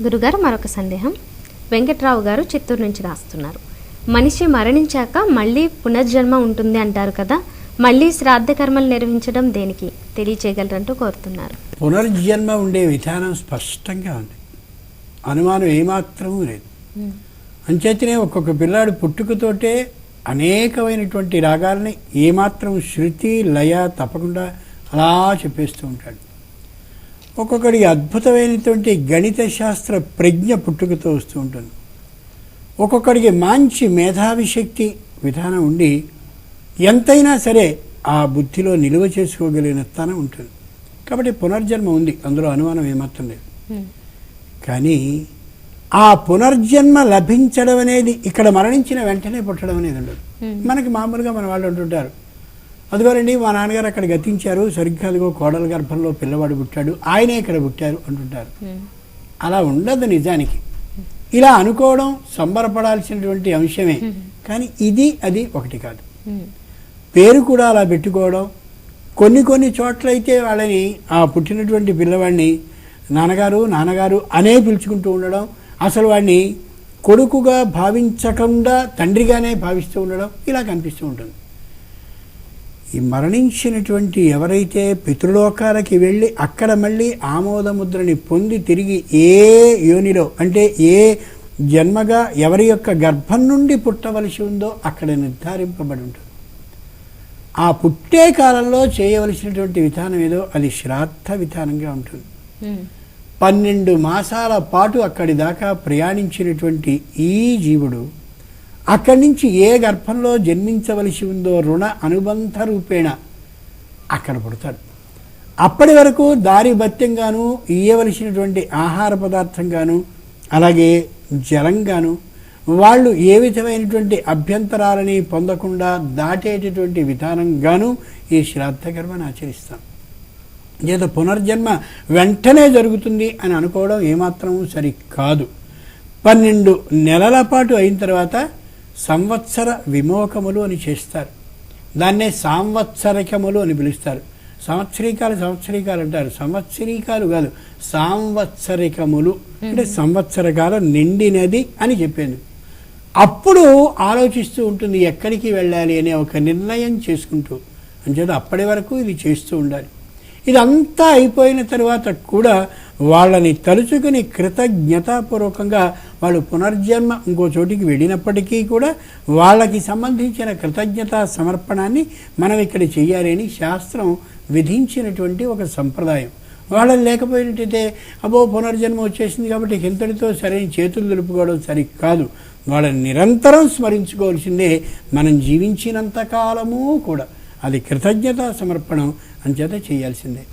గురుగారు మరొక సందేహం. వెంకట్రావు గారు చిత్తూరు నుంచి రాస్తున్నారు. మనిషి మరణించాక మళ్ళీ పునర్జన్మ ఉంటుంది అంటారు కదా, మళ్ళీ శ్రాద్ధ కర్మలు నిర్వహించడం దేనికి తెలియచేయగలరంటూ కోరుతున్నారు. పునర్జన్మ ఉండే విధానం స్పష్టంగా ఉంది, అనుమానం ఏమాత్రమూ లేదు. అంచేతనే ఒక్కొక్క పిల్లాడు పుట్టుకతోటే అనేకమైనటువంటి రాగాల్ని ఏమాత్రం శృతి లయ తప్పకుండా అలా చెప్పేస్తూ ఉంటాడు. ఒక్కొక్కడికి అద్భుతమైనటువంటి గణిత శాస్త్ర ప్రజ్ఞ పుట్టుకతో వస్తూ ఉంటుంది. ఒక్కొక్కడికి మంచి మేధావి శక్తి విధానం ఉండి ఎంతైనా సరే ఆ బుద్ధిలో నిలువ చేసుకోగలిగిన తనం ఉంటుంది. కాబట్టి పునర్జన్మ ఉంది, అందులో అనుమానం ఏమాత్రం లేదు. కానీ ఆ పునర్జన్మ లభించడం అనేది ఇక్కడ మరణించిన వెంటనే పుట్టడం అనేది ఉండదు. మనకి మామూలుగా మన వాళ్ళు అంటుంటారు, అదిగోరండి మా నాన్నగారు అక్కడ గతించారు, సరిగ్గా అదిగో కోడల గర్భంలో పిల్లవాడు పుట్టాడు, ఆయనే ఇక్కడ పుట్టారు అంటుంటారు. అలా ఉండదు నిజానికి. ఇలా అనుకోవడం సంబరపడాల్సినటువంటి అంశమే, కానీ ఇది అది ఒకటి కాదు. పేరు కూడా అలా పెట్టుకోవడం, కొన్ని చోట్లయితే వాళ్ళని ఆ పుట్టినటువంటి పిల్లవాడిని నాన్నగారు నాన్నగారు అనే పిలుచుకుంటూ ఉండడం, అసలు వాడిని కొడుకుగా భావించకుండా తండ్రిగానే భావిస్తూ ఉండడం, ఇలా కనిపిస్తూ ఉంటుంది. ఈ మరణించినటువంటి ఎవరైతే పితృలోకాలకి వెళ్ళి అక్కడ మళ్ళీ ఆమోదముద్రని పొంది తిరిగి ఏ యోనిలో అంటే ఏ జన్మగా ఎవరి యొక్క గర్భం నుండి పుట్టవలసి ఉందో అక్కడ నిర్ధారింపబడి ఉంటుంది. ఆ పుట్టే కాలంలో చేయవలసినటువంటి విధానం ఏదో అది శ్రాద్ధ విధానంగా ఉంటుంది. 12 మాసాల పాటు అక్కడి దాకా ప్రయాణించినటువంటి ఈ జీవుడు అక్కడి నుంచి ఏ గర్భంలో జన్మించవలసి ఉందో రుణ అనుబంధ రూపేణ అక్కడ పుడతాడు. అప్పటి వరకు దారి భత్యంగాను ఇయ్యవలసినటువంటి ఆహార పదార్థంగాను అలాగే జలంగాను వాళ్ళు ఏ విధమైనటువంటి అభ్యంతరాలని పొందకుండా దాటేటటువంటి విధానంగాను ఈ శ్రాద్ధ కర్మను ఆచరిస్తాం. ఏదో పునర్జన్మ వెంటనే జరుగుతుంది అని అనుకోవడం ఏమాత్రం సరికాదు. 12 నెలల పాటు అయిన తర్వాత సంవత్సర విమోకములు అని చేస్తారు. దాన్నే సాంవత్సరికములు అని పిలుస్తారు. సంవత్సరీకాలు అంటారు, సంవత్సరీకాలు కాదు, సాంవత్సరికములు అంటే సంవత్సర కాలం నిండినది అని చెప్పేది. అప్పుడు ఆలోచిస్తూ ఉంటుంది ఎక్కడికి వెళ్ళాలి అనే ఒక నిర్ణయం చేసుకుంటూ. అంచేత అప్పటి వరకు ఇది చేస్తూ ఉండాలి. ఇదంతా అయిపోయిన తర్వాత కూడా వాళ్ళని తలుచుకుని కృతజ్ఞతాపూర్వకంగా వాళ్ళు పునర్జన్మ ఇంకో చోటికి వెళ్ళినప్పటికీ కూడా వాళ్ళకి సంబంధించిన కృతజ్ఞతా సమర్పణాన్ని మనం ఇక్కడ చెయ్యాలి అని శాస్త్రం విధించినటువంటి ఒక సంప్రదాయం. వాళ్ళని లేకపోయినట్టయితే అబ్బో పునర్జన్మ వచ్చేసింది కాబట్టి ఇంతటితో సరైన చేతులు దులుపుకోవడం సరికాదు. వాళ్ళని నిరంతరం స్మరించుకోవాల్సిందే మనం జీవించినంత కాలము కూడా. అది కృతజ్ఞతా సమర్పణం అంచేత చేయాల్సిందే.